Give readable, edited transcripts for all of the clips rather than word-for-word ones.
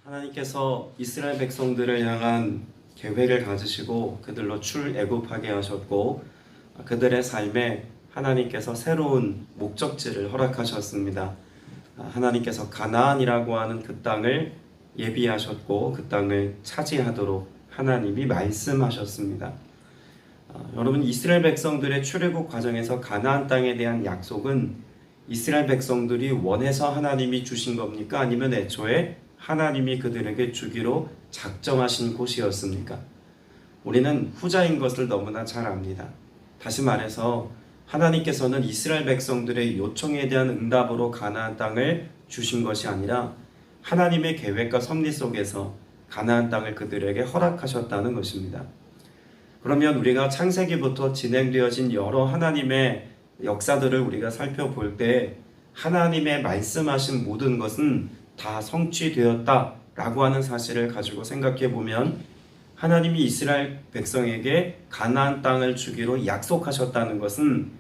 하나님께서 이스라엘 백성들을 향한 계획을 가지시고 그들로 출애굽하게 하셨고 그들의 삶에 하나님께서 새로운 목적지를 허락하셨습니다. 하나님께서 가나안이라고 하는 그 땅을 예비하셨고 그 땅을 차지하도록 하나님이 말씀하셨습니다. 여러분, 이스라엘 백성들의 출애굽 과정에서 가나안 땅에 대한 약속은 이스라엘 백성들이 원해서 하나님이 주신 겁니까? 아니면 애초에 하나님이 그들에게 주기로 작정하신 곳이었습니까? 우리는 후자인 것을 너무나 잘 압니다. 다시 말해서 하나님께서는 이스라엘 백성들의 요청에 대한 응답으로 가나안 땅을 주신 것이 아니라 하나님의 계획과 섭리 속에서 가나안 땅을 그들에게 허락하셨다는 것입니다. 그러면 우리가 창세기부터 진행되어진 여러 하나님의 역사들을 우리가 살펴볼 때 하나님의 말씀하신 모든 것은 다 성취되었다라고 하는 사실을 가지고 생각해 보면 하나님이 이스라엘 백성에게 가나안 땅을 주기로 약속하셨다는 것은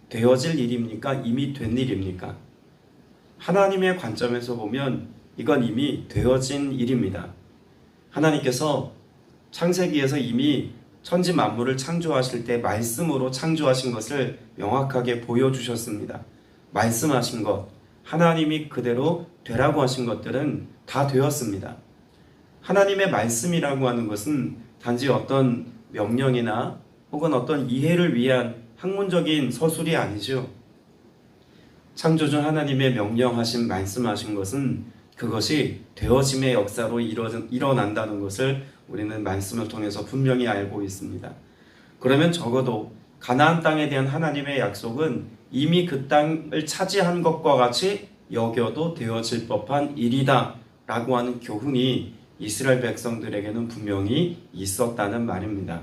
되어질 일입니까? 이미 된 일입니까? 하나님의 관점에서 보면 이건 이미 되어진 일입니다. 하나님께서 창세기에서 이미 천지 만물을 창조하실 때 말씀으로 창조하신 것을 명확하게 보여주셨습니다. 말씀하신 것, 하나님이 그대로 되라고 하신 것들은 다 되었습니다. 하나님의 말씀이라고 하는 것은 단지 어떤 명령이나 혹은 어떤 이해를 위한 학문적인 서술이 아니죠. 창조주 하나님의 명령하신 말씀하신 것은 그것이 되어짐의 역사로 일어난다는 것을 우리는 말씀을 통해서 분명히 알고 있습니다. 그러면 적어도 가나안 땅에 대한 하나님의 약속은 이미 그 땅을 차지한 것과 같이 여겨도 되어질 법한 일이다 라고 하는 교훈이 이스라엘 백성들에게는 분명히 있었다는 말입니다.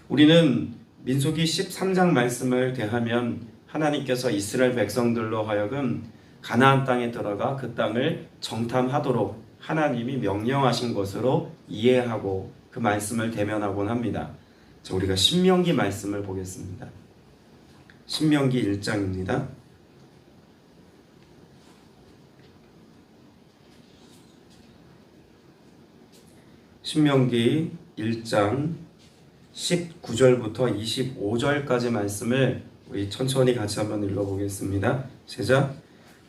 우리는 민수기 13장 말씀을 대하면 하나님께서 이스라엘 백성들로 하여금 가나안 땅에 들어가 그 땅을 정탐하도록 하나님이 명령하신 것으로 이해하고 그 말씀을 대면하곤 합니다. 자, 우리가 신명기 말씀을 보겠습니다. 신명기 1장입니다. 신명기 1장 19절부터 25절까지 말씀을 우리 천천히 같이 한번 읽어보겠습니다. 시작.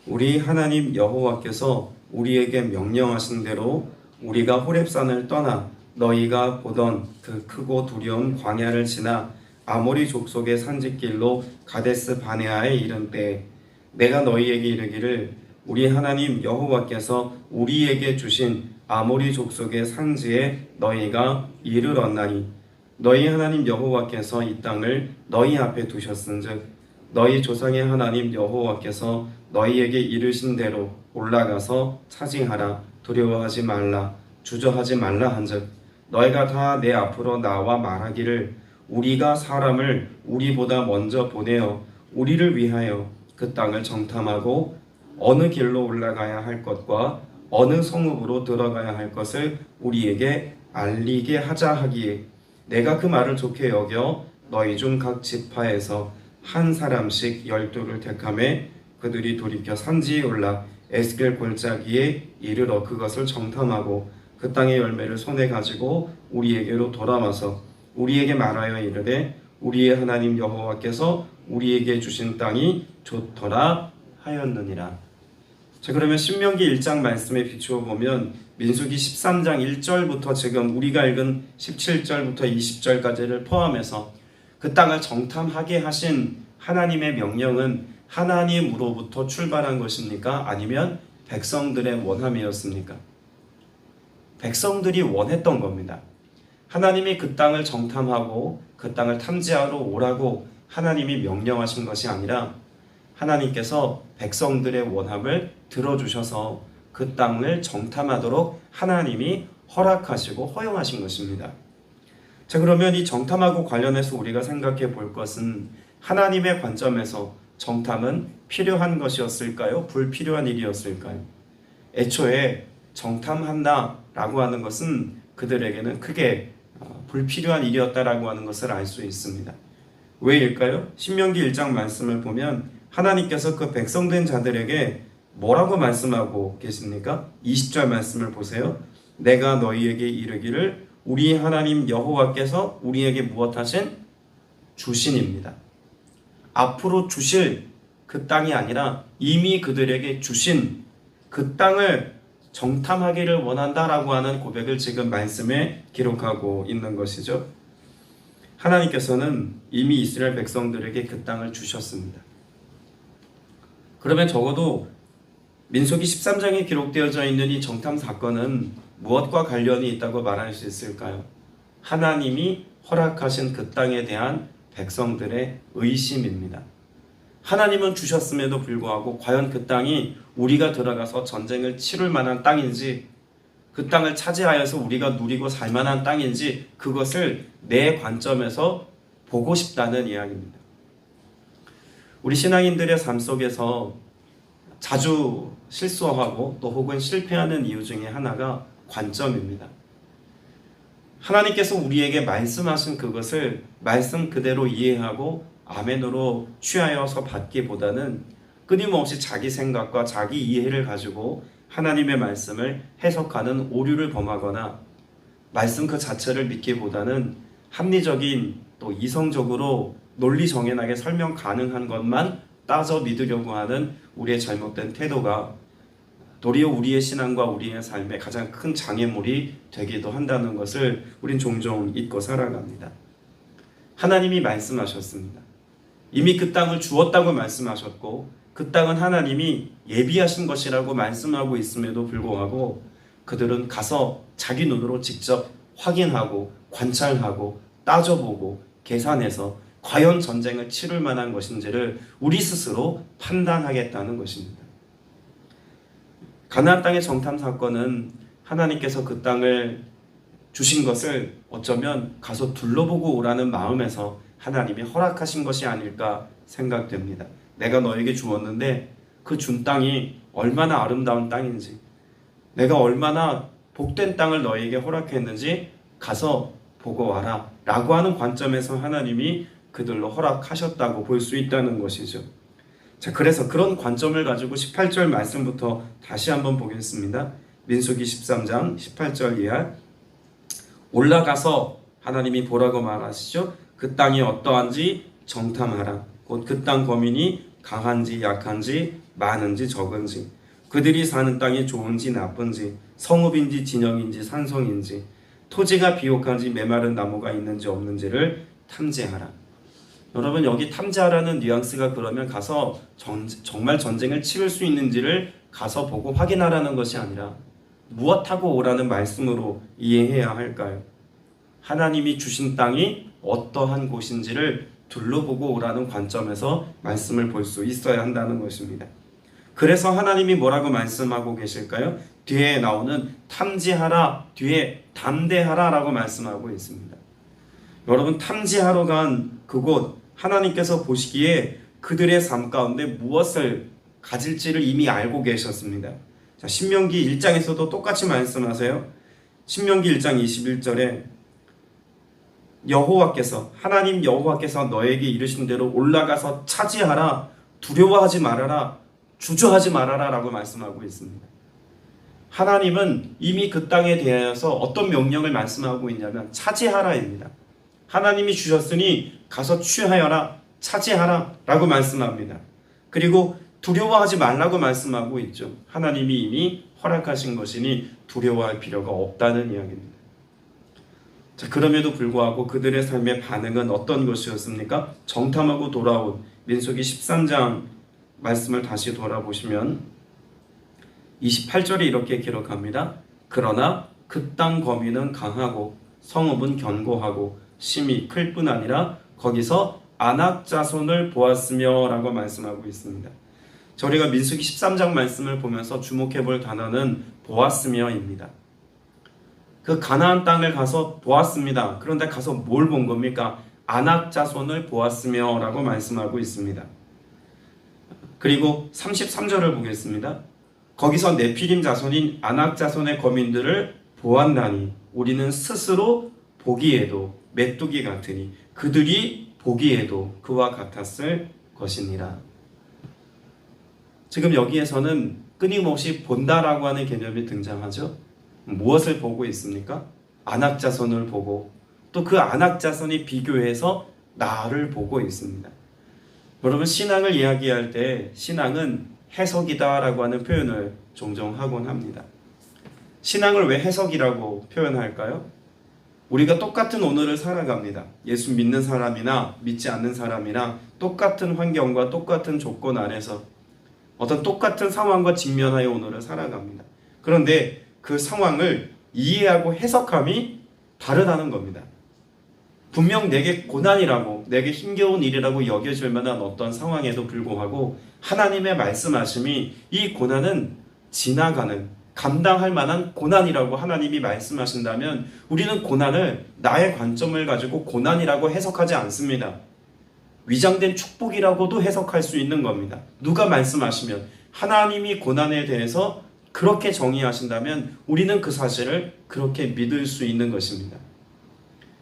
우리 하나님 여호와께서 우리에게 명령하신 대로 우리가 호렙산을 떠나 너희가 보던 그 크고 두려운 광야를 지나 아모리 족속의 산지길로 가데스 바네아에 이른 때에 내가 너희에게 이르기를 우리 하나님 여호와께서 우리에게 주신 아모리 족속의 산지에 너희가 이르렀나니 너희 하나님 여호와께서 이 땅을 너희 앞에 두셨은즉 너희 조상의 하나님 여호와께서 너희에게 이르신 대로 올라가서 차징하라. 두려워하지 말라. 주저하지 말라 한즉 너희가 다 내 앞으로 나와 말하기를 우리가 사람을 우리보다 먼저 보내어 우리를 위하여 그 땅을 정탐하고 어느 길로 올라가야 할 것과 어느 성읍으로 들어가야 할 것을 우리에게 알리게 하자 하기에 내가 그 말을 좋게 여겨 너희 중 각 지파에서 한 사람씩 12를 택하매 그들이 돌이켜 산지에 올라 에스겔 골짜기에 이르러 그것을 정탐하고 그 땅의 열매를 손에 가지고 우리에게로 돌아와서 우리에게 말하여 이르되 우리의 하나님 여호와께서 우리에게 주신 땅이 좋더라 하였느니라. 자, 그러면 신명기 1장 말씀에 비추어 보면 민수기 13장 1절부터 지금 우리가 읽은 17절부터 20절까지를 포함해서 그 땅을 정탐하게 하신 하나님의 명령은 하나님으로부터 출발한 것입니까? 아니면 백성들의 원함이었습니까? 백성들이 원했던 겁니다. 하나님이 그 땅을 정탐하고 그 땅을 탐지하러 오라고 하나님이 명령하신 것이 아니라 하나님께서 백성들의 원함을 들어주셔서 그 땅을 정탐하도록 하나님이 허락하시고 허용하신 것입니다. 자, 그러면 이 정탐하고 관련해서 우리가 생각해 볼 것은 하나님의 관점에서 정탐은 필요한 것이었을까요? 불필요한 일이었을까요? 애초에 정탐한다라고 하는 것은 그들에게는 크게 불필요한 일이었다라고 하는 것을 알 수 있습니다. 왜일까요? 신명기 1장 말씀을 보면 하나님께서 그 백성된 자들에게 뭐라고 말씀하고 계십니까? 20절 말씀을 보세요. 내가 너희에게 이르기를 우리 하나님 여호와께서 우리에게 무엇하신? 주신입니다. 앞으로 주실 그 땅이 아니라 이미 그들에게 주신 그 땅을 정탐하기를 원한다라고 하는 고백을 지금 말씀에 기록하고 있는 것이죠. 하나님께서는 이미 이스라엘 백성들에게 그 땅을 주셨습니다. 그러면 적어도 민수기 13장에 기록되어져 있는 이 정탐 사건은 무엇과 관련이 있다고 말할 수 있을까요? 하나님이 허락하신 그 땅에 대한 백성들의 의심입니다. 하나님은 주셨음에도 불구하고 과연 그 땅이 우리가 들어가서 전쟁을 치룰 만한 땅인지, 그 땅을 차지하여서 우리가 누리고 살 만한 땅인지, 그것을 내 관점에서 보고 싶다는 이야기입니다. 우리 신앙인들의 삶 속에서 자주 실수하고 또 혹은 실패하는 이유 중에 하나가 관점입니다. 하나님께서 우리에게 말씀하신 그것을 말씀 그대로 이해하고 아멘으로 취하여서 받기보다는 끊임없이 자기 생각과 자기 이해를 가지고 하나님의 말씀을 해석하는 오류를 범하거나 말씀 그 자체를 믿기보다는 합리적인 또 이성적으로 논리 정연하게 설명 가능한 것만 따져 믿으려고 하는 우리의 잘못된 태도가 도리어 우리의 신앙과 우리의 삶에 가장 큰 장애물이 되기도 한다는 것을 우린 종종 잊고 살아갑니다. 하나님이 말씀하셨습니다. 이미 그 땅을 주었다고 말씀하셨고 그 땅은 하나님이 예비하신 것이라고 말씀하고 있음에도 불구하고 그들은 가서 자기 눈으로 직접 확인하고 관찰하고 따져보고 계산해서 과연 전쟁을 치를 만한 것인지를 우리 스스로 판단하겠다는 것입니다. 가나안 땅의 정탐 사건은 하나님께서 그 땅을 주신 것을 어쩌면 가서 둘러보고 오라는 마음에서 하나님이 허락하신 것이 아닐까 생각됩니다. 내가 너에게 주었는데 그 준 땅이 얼마나 아름다운 땅인지, 내가 얼마나 복된 땅을 너에게 허락했는지 가서 보고 와라 라고 하는 관점에서 하나님이 그들로 허락하셨다고 볼 수 있다는 것이죠. 자, 그래서 그런 관점을 가지고 18절 말씀부터 다시 한번 보겠습니다. 민수기 13장 18절 이하. 올라가서 하나님이 보라고 말하시죠. 그 땅이 어떠한지 정탐하라. 곧 그 땅 거민이 강한지 약한지 많은지 적은지, 그들이 사는 땅이 좋은지 나쁜지, 성읍인지 진영인지 산성인지, 토지가 비옥한지 메마른 나무가 있는지 없는지를 탐지하라. 여러분, 여기 탐지하라는 뉘앙스가 그러면 가서 정말 전쟁을 치를 수 있는지를 가서 보고 확인하라는 것이 아니라 무엇하고 오라는 말씀으로 이해해야 할까요? 하나님이 주신 땅이 어떠한 곳인지를 둘러보고 오라는 관점에서 말씀을 볼 수 있어야 한다는 것입니다. 그래서 하나님이 뭐라고 말씀하고 계실까요? 뒤에 나오는 탐지하라, 뒤에 담대하라 라고 말씀하고 있습니다. 여러분, 탐지하러 간 그곳, 하나님께서 보시기에 그들의 삶 가운데 무엇을 가질지를 이미 알고 계셨습니다. 자, 신명기 1장에서도 똑같이 말씀하세요. 신명기 1장 21절에 하나님 여호와께서 너에게 이르신 대로 올라가서 차지하라, 두려워하지 말아라, 주저하지 말아라 라고 말씀하고 있습니다. 하나님은 이미 그 땅에 대하여서 어떤 명령을 말씀하고 있냐면 차지하라입니다. 하나님이 주셨으니 가서 취하여라, 차지하라 라고 말씀합니다. 그리고 두려워하지 말라고 말씀하고 있죠. 하나님이 이미 허락하신 것이니 두려워할 필요가 없다는 이야기입니다. 자, 그럼에도 불구하고 그들의 삶의 반응은 어떤 것이었습니까? 정탐하고 돌아온 민수기 13장 말씀을 다시 돌아보시면 28절에 이렇게 기록합니다. 그러나 그 땅 거민은 강하고 성읍은 견고하고 심이 클 뿐 아니라 거기서 아낙 자손을 보았으며 라고 말씀하고 있습니다. 저희가 민수기 13장 말씀을 보면서 주목해 볼 단어는 보았으며입니다. 그 가나안 땅을 가서 보았습니다. 그런데 가서 뭘 본 겁니까? 아낙 자손을 보았으며 라고 말씀하고 있습니다. 그리고 33절을 보겠습니다. 거기서 네피림 자손인 아낙 자손의 거민들을 보았나니 우리는 스스로 보기에도 메뚜기 같으니 그들이 보기에도 그와 같았을 것이니라. 지금 여기에서는 끊임없이 본다라고 하는 개념이 등장하죠. 무엇을 보고 있습니까? 안악자손을 보고 또 그 안악자손이 비교해서 나를 보고 있습니다. 여러분, 신앙을 이야기할 때 신앙은 해석이다라고 하는 표현을 종종 하곤 합니다. 신앙을 왜 해석이라고 표현할까요? 우리가 똑같은 오늘을 살아갑니다. 예수 믿는 사람이나 믿지 않는 사람이나 똑같은 환경과 똑같은 조건 안에서 어떤 똑같은 상황과 직면하여 오늘을 살아갑니다. 그런데 그 상황을 이해하고 해석함이 다르다는 겁니다. 분명 내게 고난이라고, 내게 힘겨운 일이라고 여겨질 만한 어떤 상황에도 불구하고 하나님의 말씀하심이 이 고난은 지나가는, 감당할 만한 고난이라고 하나님이 말씀하신다면 우리는 고난을 나의 관점을 가지고 고난이라고 해석하지 않습니다. 위장된 축복이라고도 해석할 수 있는 겁니다. 누가 말씀하시면 하나님이 고난에 대해서 그렇게 정의하신다면 우리는 그 사실을 그렇게 믿을 수 있는 것입니다.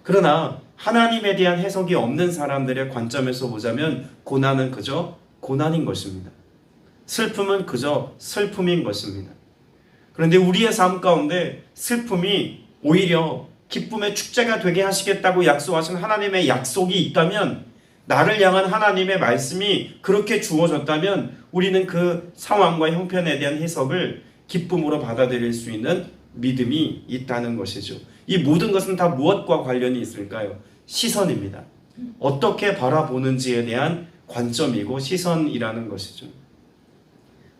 그러나 하나님에 대한 해석이 없는 사람들의 관점에서 보자면 고난은 그저 고난인 것입니다. 슬픔은 그저 슬픔인 것입니다. 그런데 우리의 삶 가운데 슬픔이 오히려 기쁨의 축제가 되게 하시겠다고 약속하신 하나님의 약속이 있다면, 나를 향한 하나님의 말씀이 그렇게 주어졌다면 우리는 그 상황과 형편에 대한 해석을 기쁨으로 받아들일 수 있는 믿음이 있다는 것이죠. 이 모든 것은 다 무엇과 관련이 있을까요? 시선입니다. 어떻게 바라보는지에 대한 관점이고 시선이라는 것이죠.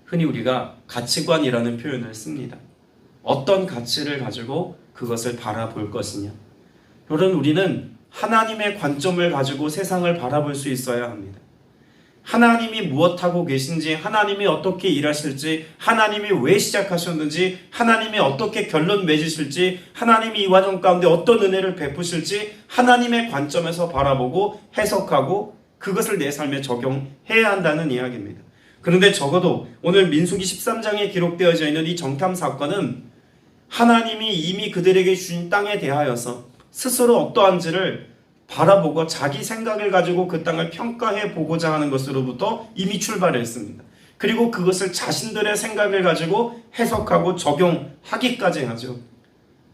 흔히 우리가 가치관이라는 표현을 씁니다. 어떤 가치를 가지고 그것을 바라볼 것이냐. 여러분, 우리는 하나님의 관점을 가지고 세상을 바라볼 수 있어야 합니다. 하나님이 무엇하고 계신지, 하나님이 어떻게 일하실지, 하나님이 왜 시작하셨는지, 하나님이 어떻게 결론 맺으실지, 하나님이 이 과정 가운데 어떤 은혜를 베푸실지 하나님의 관점에서 바라보고 해석하고 그것을 내 삶에 적용해야 한다는 이야기입니다. 그런데 적어도 오늘 민수기 13장에 기록되어져 있는 이 정탐 사건은 하나님이 이미 그들에게 주신 땅에 대하여서 스스로 어떠한지를 바라보고 자기 생각을 가지고 그 땅을 평가해 보고자 하는 것으로부터 이미 출발했습니다. 그리고 그것을 자신들의 생각을 가지고 해석하고 적용하기까지 하죠.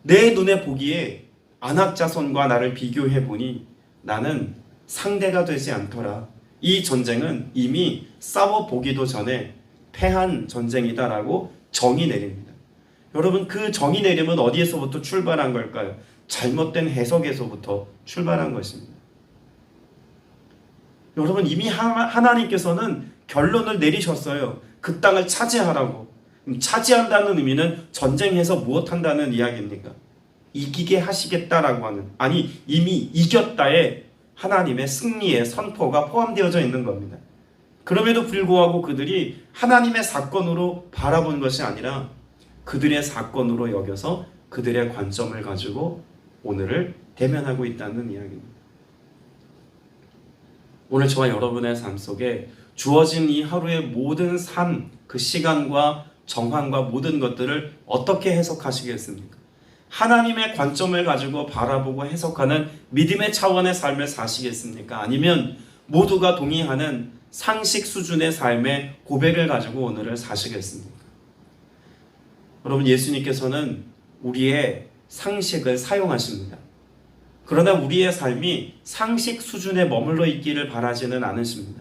내 눈에 보기에 안악자손과 나를 비교해 보니 나는 상대가 되지 않더라. 이 전쟁은 이미 싸워보기도 전에 패한 전쟁이다라고 정의 내립니다. 여러분, 그 정의 내림은 어디에서부터 출발한 걸까요? 잘못된 해석에서부터 출발한 것입니다. 여러분, 이미 하나님께서는 결론을 내리셨어요. 그 땅을 차지하라고. 차지한다는 의미는 전쟁에서 무엇한다는 이야기입니까? 이기게 하시겠다라고 하는, 아니 이미 이겼다에 하나님의 승리의 선포가 포함되어져 있는 겁니다. 그럼에도 불구하고 그들이 하나님의 사건으로 바라본 것이 아니라 그들의 사건으로 여겨서 그들의 관점을 가지고 오늘을 대면하고 있다는 이야기입니다. 오늘 저와 여러분의 삶 속에 주어진 이 하루의 모든 삶, 그 시간과 정황과 모든 것들을 어떻게 해석하시겠습니까? 하나님의 관점을 가지고 바라보고 해석하는 믿음의 차원의 삶을 사시겠습니까? 아니면 모두가 동의하는 상식 수준의 삶의 고백을 가지고 오늘을 사시겠습니까? 여러분, 예수님께서는 우리의 상식을 사용하십니다. 그러나 우리의 삶이 상식 수준에 머물러 있기를 바라지는 않으십니다.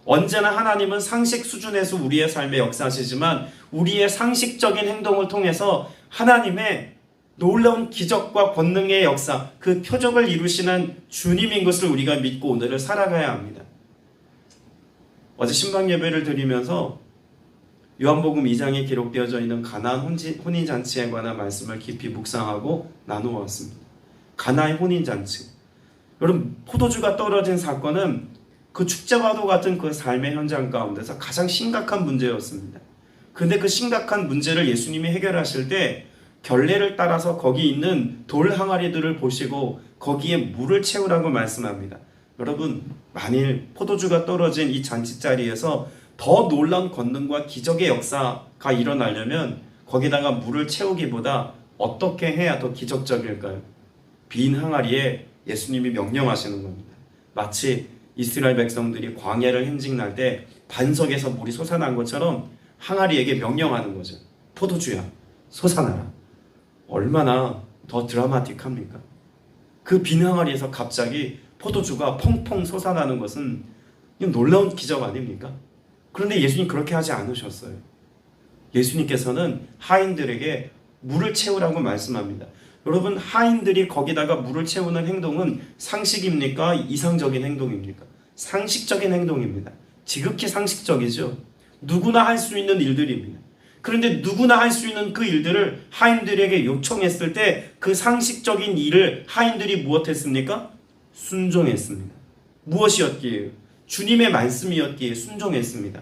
언제나 하나님은 상식 수준에서 우리의 삶에 역사하시지만 우리의 상식적인 행동을 통해서 하나님의 놀라운 기적과 권능의 역사, 그 표적을 이루시는 주님인 것을 우리가 믿고 오늘을 살아가야 합니다. 어제 신방 예배를 드리면서 요한복음 2장에 기록되어져 있는 가나안 혼인잔치에 관한 말씀을 깊이 묵상하고 나누어 왔습니다. 가나의 혼인잔치. 여러분, 포도주가 떨어진 사건은 그 축제와도 같은 그 삶의 현장 가운데서 가장 심각한 문제였습니다. 그런데 그 심각한 문제를 예수님이 해결하실 때 결례를 따라서 거기 있는 돌 항아리들을 보시고 거기에 물을 채우라고 말씀합니다. 여러분, 만일 포도주가 떨어진 이 잔치 자리에서 더 놀라운 권능과 기적의 역사가 일어나려면 거기다가 물을 채우기보다 어떻게 해야 더 기적적일까요? 빈 항아리에 예수님이 명령하시는 겁니다. 마치 이스라엘 백성들이 광야를 행진할 때 반석에서 물이 솟아난 것처럼 항아리에게 명령하는 거죠. 포도주야, 솟아나라. 얼마나 더 드라마틱합니까? 그 빈 항아리에서 갑자기 포도주가 펑펑 솟아나는 것은 놀라운 기적 아닙니까? 그런데 예수님 그렇게 하지 않으셨어요. 예수님께서는 하인들에게 물을 채우라고 말씀합니다. 여러분, 하인들이 거기다가 물을 채우는 행동은 상식입니까? 이상적인 행동입니까? 상식적인 행동입니다. 지극히 상식적이죠. 누구나 할 수 있는 일들입니다. 그런데 누구나 할 수 있는 그 일들을 하인들에게 요청했을 때 그 상식적인 일을 하인들이 무엇했습니까? 순종했습니다. 무엇이었기에? 주님의 말씀이었기에 순종했습니다.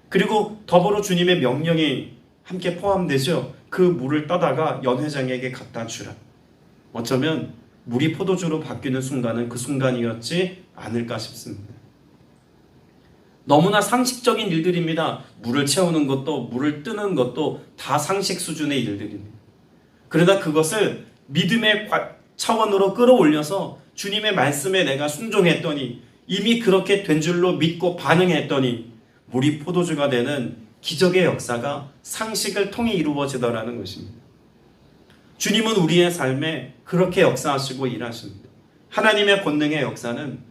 그리고 더불어 주님의 명령이 함께 포함되죠. 그 물을 떠다가 연회장에게 갖다 주라. 어쩌면 물이 포도주로 바뀌는 순간은 그 순간이었지 않을까 싶습니다. 너무나 상식적인 일들입니다. 물을 채우는 것도 물을 뜨는 것도 다 상식 수준의 일들입니다. 그러다 그것을 믿음의 차원으로 끌어올려서 주님의 말씀에 내가 순종했더니 이미 그렇게 된 줄로 믿고 반응했더니 물이 포도주가 되는 기적의 역사가 상식을 통해 이루어지더라는 것입니다. 주님은 우리의 삶에 그렇게 역사하시고 일하십니다. 하나님의 권능의 역사는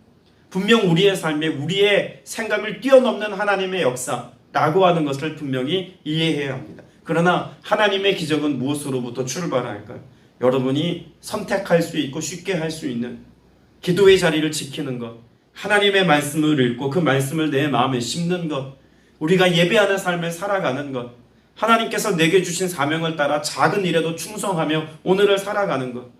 분명 우리의 삶에 우리의 생각을 뛰어넘는 하나님의 역사라고 하는 것을 분명히 이해해야 합니다. 그러나 하나님의 기적은 무엇으로부터 출발할까요? 여러분이 선택할 수 있고 쉽게 할 수 있는 기도의 자리를 지키는 것, 하나님의 말씀을 읽고 그 말씀을 내 마음에 심는 것, 우리가 예배하는 삶을 살아가는 것, 하나님께서 내게 주신 사명을 따라 작은 일에도 충성하며 오늘을 살아가는 것,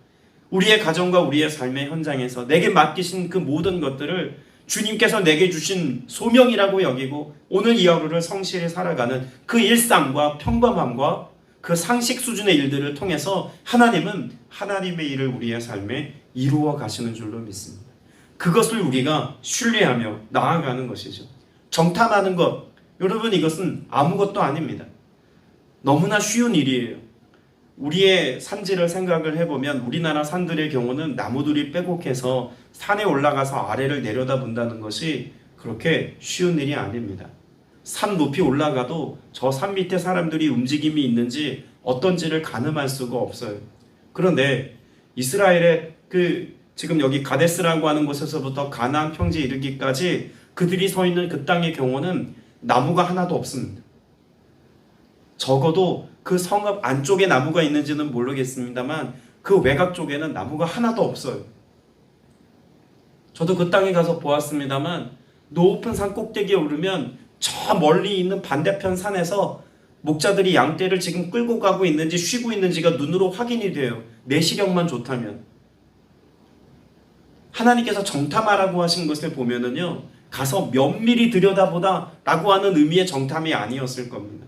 우리의 가정과 우리의 삶의 현장에서 내게 맡기신 그 모든 것들을 주님께서 내게 주신 소명이라고 여기고 오늘 이 하루를 성실히 살아가는 그 일상과 평범함과 그 상식 수준의 일들을 통해서 하나님은 하나님의 일을 우리의 삶에 이루어 가시는 줄로 믿습니다. 그것을 우리가 신뢰하며 나아가는 것이죠. 정탐하는 것, 여러분 이것은 아무것도 아닙니다. 너무나 쉬운 일이에요. 우리의 산지를 생각을 해보면 우리나라 산들의 경우는 나무들이 빼곡해서 산에 올라가서 아래를 내려다본다는 것이 그렇게 쉬운 일이 아닙니다. 산 높이 올라가도 저 산 밑에 사람들이 움직임이 있는지 어떤지를 가늠할 수가 없어요. 그런데 이스라엘의 지금 여기 가데스라고 하는 곳에서부터 가나안 평지에 이르기까지 그들이 서 있는 그 땅의 경우는 나무가 하나도 없습니다. 적어도 그 성읍 안쪽에 나무가 있는지는 모르겠습니다만 그 외곽 쪽에는 나무가 하나도 없어요. 저도 그 땅에 가서 보았습니다만 높은 산 꼭대기에 오르면 저 멀리 있는 반대편 산에서 목자들이 양떼를 지금 끌고 가고 있는지 쉬고 있는지가 눈으로 확인이 돼요. 내 시력만 좋다면. 하나님께서 정탐하라고 하신 것을 보면은요, 가서 면밀히 들여다보다 라고 하는 의미의 정탐이 아니었을 겁니다.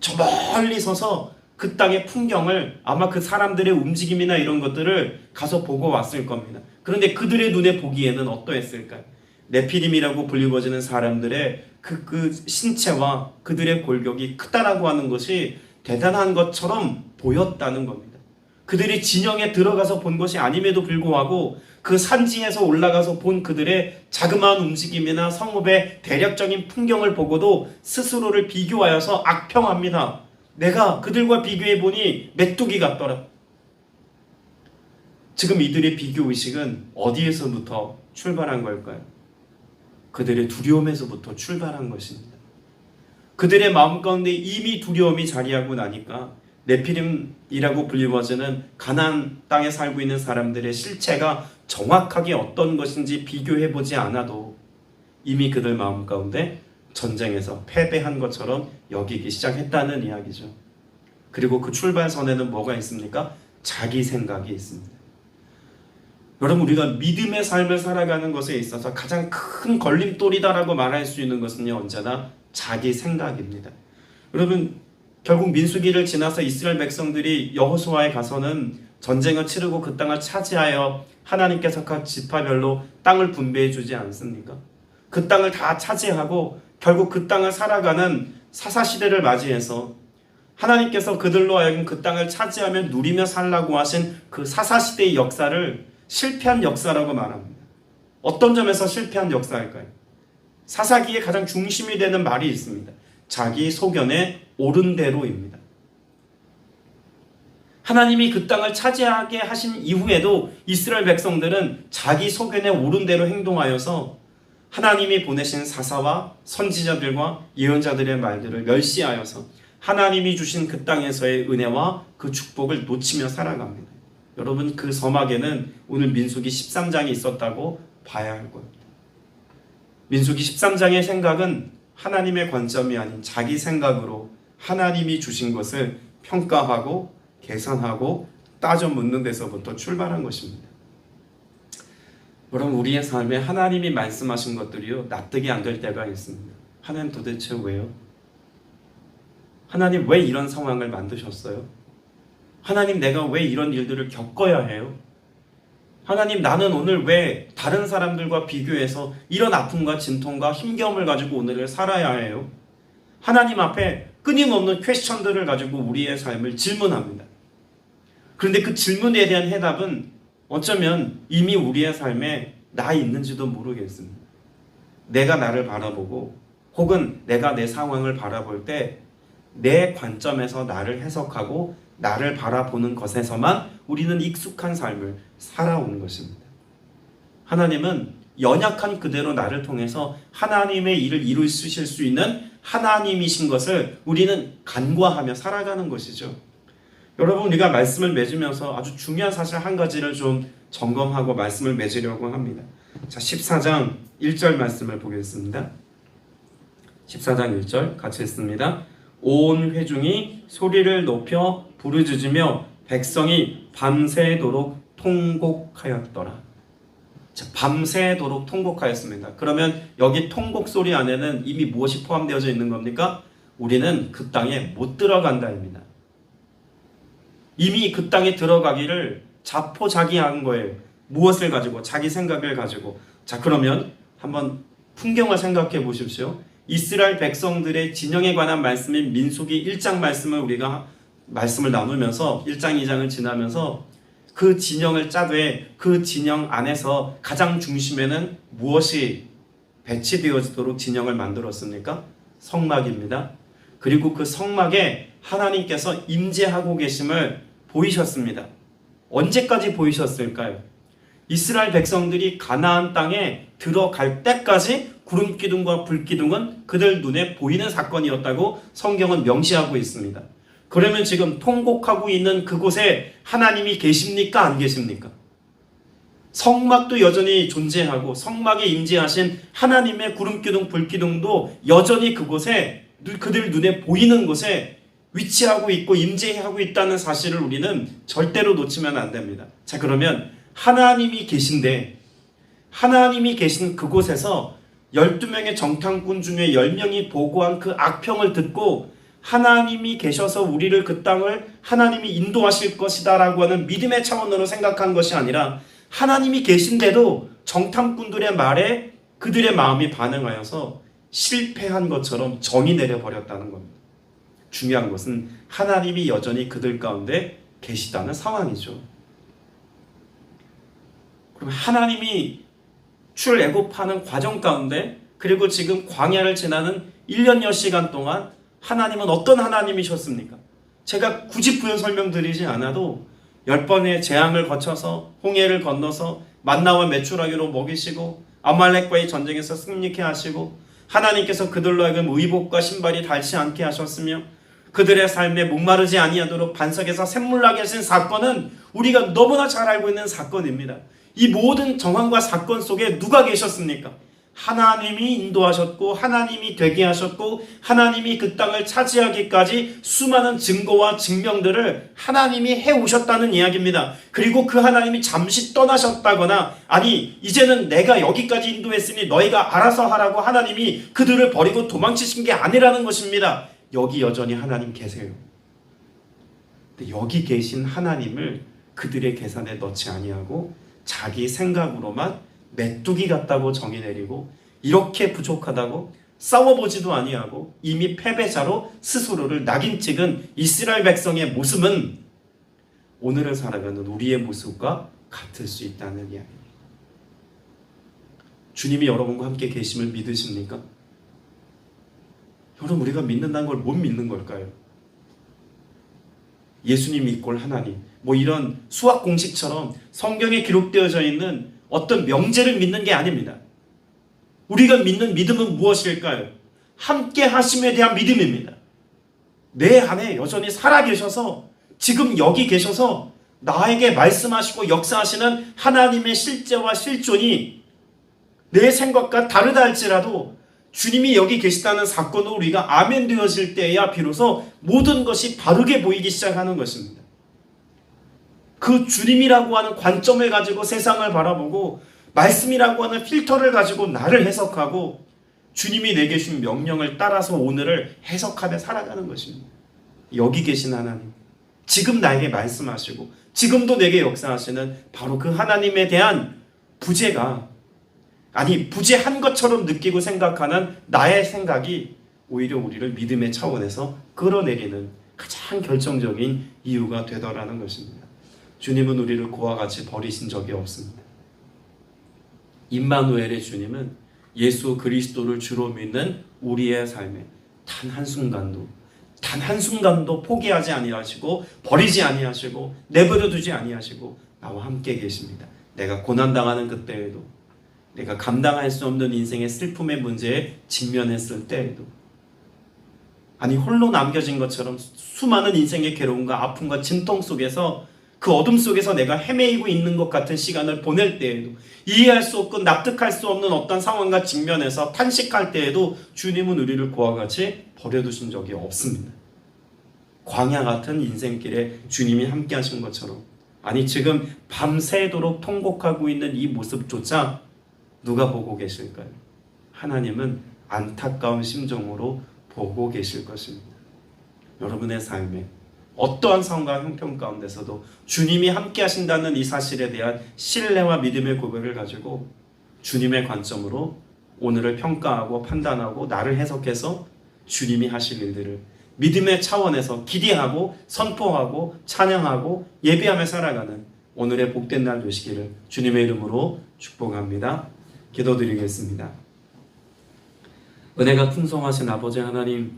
저 멀리 서서 그 땅의 풍경을 아마 그 사람들의 움직임이나 이런 것들을 가서 보고 왔을 겁니다. 그런데 그들의 눈에 보기에는 어떠했을까요? 네피림이라고 불리워지는 사람들의 그 신체와 그들의 골격이 크다라고 하는 것이 대단한 것처럼 보였다는 겁니다. 그들이 진영에 들어가서 본 것이 아님에도 불구하고 그 산지에서 올라가서 본 그들의 자그마한 움직임이나 성읍의 대략적인 풍경을 보고도 스스로를 비교하여서 악평합니다. 내가 그들과 비교해 보니 메뚜기 같더라. 지금 이들의 비교의식은 어디에서부터 출발한 걸까요? 그들의 두려움에서부터 출발한 것입니다. 그들의 마음 가운데 이미 두려움이 자리하고 나니까 네피림이라고 불리워지는 가나안 땅에 살고 있는 사람들의 실체가 정확하게 어떤 것인지 비교해보지 않아도 이미 그들 마음 가운데 전쟁에서 패배한 것처럼 여기기 시작했다는 이야기죠. 그리고 그 출발선에는 뭐가 있습니까? 자기 생각이 있습니다. 여러분, 우리가 믿음의 삶을 살아가는 것에 있어서 가장 큰 걸림돌이다라고 말할 수 있는 것은요, 언제나 자기 생각입니다. 여러분, 결국 민수기를 지나서 이스라엘 백성들이 여호수아에 가서는 전쟁을 치르고 그 땅을 차지하여 하나님께서 각 지파별로 땅을 분배해 주지 않습니까? 그 땅을 다 차지하고 결국 그 땅을 살아가는 사사시대를 맞이해서 하나님께서 그들로 하여금 그 땅을 차지하며 누리며 살라고 하신 그 사사시대의 역사를 실패한 역사라고 말합니다. 어떤 점에서 실패한 역사일까요? 사사기의 가장 중심이 되는 말이 있습니다. 자기 소견에 옳은 대로입니다. 하나님이 그 땅을 차지하게 하신 이후에도 이스라엘 백성들은 자기 소견에 옳은 대로 행동하여서 하나님이 보내신 사사와 선지자들과 예언자들의 말들을 멸시하여서 하나님이 주신 그 땅에서의 은혜와 그 축복을 놓치며 살아갑니다. 여러분, 그 서막에는 오늘 민수기 13장이 있었다고 봐야 할 겁니다. 민수기 13장의 생각은 하나님의 관점이 아닌 자기 생각으로 하나님이 주신 것을 평가하고 계산하고 따져 묻는 데서부터 출발한 것입니다. 여러분, 우리의 삶에 하나님이 말씀하신 것들이요, 납득이 안 될 때가 있습니다. 하나님 도대체 왜요? 하나님 왜 이런 상황을 만드셨어요? 하나님, 내가 왜 이런 일들을 겪어야 해요? 하나님, 나는 오늘 왜 다른 사람들과 비교해서 이런 아픔과 진통과 힘겨움을 가지고 오늘을 살아야 해요? 하나님 앞에 끊임없는 퀘스천들을 가지고 우리의 삶을 질문합니다. 그런데 그 질문에 대한 해답은 어쩌면 이미 우리의 삶에 나 있는지도 모르겠습니다. 내가 나를 바라보고 혹은 내가 내 상황을 바라볼 때 내 관점에서 나를 해석하고 나를 바라보는 것에서만 우리는 익숙한 삶을 살아오는 것입니다. 하나님은 연약한 그대로 나를 통해서 하나님의 일을 이루실 수 있는 하나님이신 것을 우리는 간과하며 살아가는 것이죠. 여러분, 우리가 말씀을 맺으면서 아주 중요한 사실 한 가지를 좀 점검하고 말씀을 맺으려고 합니다. 자, 14장 1절 말씀을 보겠습니다. 14장 1절 같이 읽습니다. 온 회중이 소리를 높여 부르짖으며 백성이 밤새도록 통곡하였더라. 자, 밤새도록 통곡하였습니다. 그러면 여기 통곡 소리 안에는 이미 무엇이 포함되어져 있는 겁니까? 우리는 그 땅에 못 들어간다입니다. 이미 그 땅에 들어가기를 자포자기한 거예요. 무엇을 가지고? 자기 생각을 가지고. 자, 그러면 한번 풍경을 생각해 보십시오. 이스라엘 백성들의 진영에 관한 말씀인 민수기 1장 말씀을 우리가 말씀을 나누면서 1장 2장을 지나면서 그 진영을 짜되 그 진영 안에서 가장 중심에는 무엇이 배치되어지도록 진영을 만들었습니까? 성막입니다. 그리고 그 성막에 하나님께서 임재하고 계심을 보이셨습니다. 언제까지 보이셨을까요? 이스라엘 백성들이 가나안 땅에 들어갈 때까지 구름기둥과 불기둥은 그들 눈에 보이는 사건이었다고 성경은 명시하고 있습니다. 그러면 지금 통곡하고 있는 그곳에 하나님이 계십니까? 안 계십니까? 성막도 여전히 존재하고 성막에 임재하신 하나님의 구름기둥, 불기둥도 여전히 그곳에 그들 눈에 보이는 곳에 위치하고 있고 임재하고 있다는 사실을 우리는 절대로 놓치면 안 됩니다. 자, 그러면 하나님이 계신데 하나님이 계신 그곳에서 12명의 정탐꾼 중에 10명이 보고한 그 악평을 듣고 하나님이 계셔서 우리를 그 땅을 하나님이 인도하실 것이다 라고 하는 믿음의 차원으로 생각한 것이 아니라 하나님이 계신데도 정탐꾼들의 말에 그들의 마음이 반응하여서 실패한 것처럼 정이 내려버렸다는 겁니다. 중요한 것은 하나님이 여전히 그들 가운데 계시다는 상황이죠. 그럼 하나님이 출애굽하는 과정 가운데 그리고 지금 광야를 지나는 1년여 시간 동안 하나님은 어떤 하나님이셨습니까? 제가 굳이 부연 설명드리지 않아도 10번의 재앙을 거쳐서 홍해를 건너서 만나와 메추라기로 먹이시고 아말렉과의 전쟁에서 승리케 하시고 하나님께서 그들로 하여금 의복과 신발이 닳지 않게 하셨으며 그들의 삶에 목마르지 아니하도록 반석에서 샘물 나게 하신 사건은 우리가 너무나 잘 알고 있는 사건입니다. 이 모든 정황과 사건 속에 누가 계셨습니까? 하나님이 인도하셨고 하나님이 되게 하셨고 하나님이 그 땅을 차지하기까지 수많은 증거와 증명들을 하나님이 해오셨다는 이야기입니다. 그리고 그 하나님이 잠시 떠나셨다거나 아니 이제는 내가 여기까지 인도했으니 너희가 알아서 하라고 하나님이 그들을 버리고 도망치신 게 아니라는 것입니다. 여기 여전히 하나님 계세요. 근데 여기 계신 하나님을 그들의 계산에 넣지 아니하고 자기 생각으로만 메뚜기 같다고 정의 내리고 이렇게 부족하다고 싸워보지도 아니하고 이미 패배자로 스스로를 낙인 찍은 이스라엘 백성의 모습은 오늘을 살아가는 우리의 모습과 같을 수 있다는 이야기입니다. 주님이 여러분과 함께 계심을 믿으십니까? 여러분, 우리가 믿는다는 걸 못 믿는 걸까요? 예수님 이꼴 하나님, 뭐 이런 수학 공식처럼 성경에 기록되어져 있는 어떤 명제를 믿는 게 아닙니다. 우리가 믿는 믿음은 무엇일까요? 함께 하심에 대한 믿음입니다. 내 안에 여전히 살아계셔서 지금 여기 계셔서 나에게 말씀하시고 역사하시는 하나님의 실제와 실존이 내 생각과 다르다 할지라도 주님이 여기 계시다는 사건으로 우리가 아멘 되어질 때야 비로소 모든 것이 바르게 보이기 시작하는 것입니다. 그 주님이라고 하는 관점을 가지고 세상을 바라보고 말씀이라고 하는 필터를 가지고 나를 해석하고 주님이 내게 준 명령을 따라서 오늘을 해석하며 살아가는 것입니다. 여기 계신 하나님, 지금 나에게 말씀하시고 지금도 내게 역사하시는 바로 그 하나님에 대한 부재가, 아니 부재한 것처럼 느끼고 생각하는 나의 생각이 오히려 우리를 믿음의 차원에서 끌어내리는 가장 결정적인 이유가 되더라는 것입니다. 주님은 우리를 그와 같이 버리신 적이 없습니다. 임마누엘의 주님은 예수 그리스도를 주로 믿는 우리의 삶에 단 한순간도 포기하지 아니하시고 버리지 아니하시고 내버려 두지 아니하시고 나와 함께 계십니다. 내가 고난당하는 그때에도, 내가 감당할 수 없는 인생의 슬픔의 문제에 직면했을 때에도, 아니 홀로 남겨진 것처럼 수많은 인생의 괴로움과 아픔과 진통 속에서 그 어둠 속에서 내가 헤매이고 있는 것 같은 시간을 보낼 때에도, 이해할 수 없고 납득할 수 없는 어떤 상황과 직면해서 탄식할 때에도 주님은 우리를 그와 같이 버려두신 적이 없습니다. 광야 같은 인생길에 주님이 함께 하신 것처럼, 아니 지금 밤새도록 통곡하고 있는 이 모습조차 누가 보고 계실까요? 하나님은 안타까운 심정으로 보고 계실 것입니다. 여러분의 삶에 어떠한 상황과 형편 가운데서도 주님이 함께 하신다는 이 사실에 대한 신뢰와 믿음의 고백을 가지고 주님의 관점으로 오늘을 평가하고 판단하고 나를 해석해서 주님이 하실 일들을 믿음의 차원에서 기대하고 선포하고 찬양하고 예배하며 살아가는 오늘의 복된 날 되시기를 주님의 이름으로 축복합니다. 기도드리겠습니다. 은혜가 풍성하신 아버지 하나님,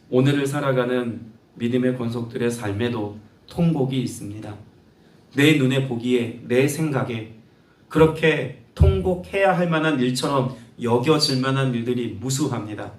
오늘을 살아가는 믿음의 권속들의 삶에도 통곡이 있습니다. 내 눈에 보기에, 내 생각에 그렇게 통곡해야 할 만한 일처럼 여겨질 만한 일들이 무수합니다.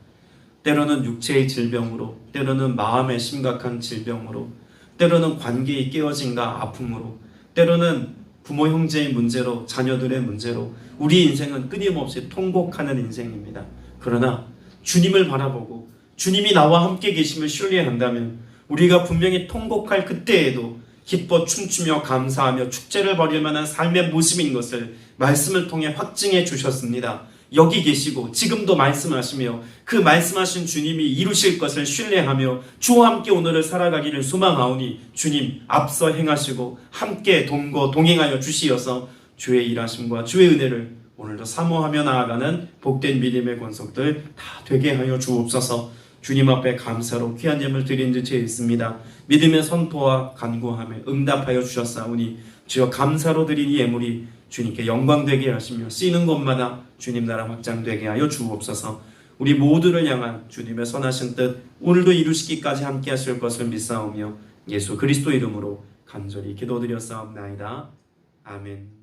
때로는 육체의 질병으로, 때로는 마음의 심각한 질병으로, 때로는 관계의 깨어짐과 아픔으로, 때로는 부모 형제의 문제로, 자녀들의 문제로 우리 인생은 끊임없이 통곡하는 인생입니다. 그러나 주님을 바라보고 주님이 나와 함께 계심을 신뢰한다면 우리가 분명히 통곡할 그때에도 기뻐 춤추며 감사하며 축제를 벌일 만한 삶의 모습인 것을 말씀을 통해 확증해 주셨습니다. 여기 계시고 지금도 말씀하시며 그 말씀하신 주님이 이루실 것을 신뢰하며 주와 함께 오늘을 살아가기를 소망하오니 주님 앞서 행하시고 함께 동행하여 주시어서 주의 일하심과 주의 은혜를 오늘도 사모하며 나아가는 복된 믿음의 권속들 다 되게 하여 주옵소서. 주님 앞에 감사로 귀한 예물 드린 듯 채 있습니다. 믿음의 선포와 간구함에 응답하여 주셨사오니 주여 감사로 드린 이 예물이 주님께 영광되게 하시며 쓰이는 곳마다 주님 나라 확장되게 하여 주옵소서. 우리 모두를 향한 주님의 선하신 뜻 오늘도 이루시기까지 함께 하실 것을 믿사오며 예수 그리스도 이름으로 간절히 기도드렸사옵나이다. 아멘.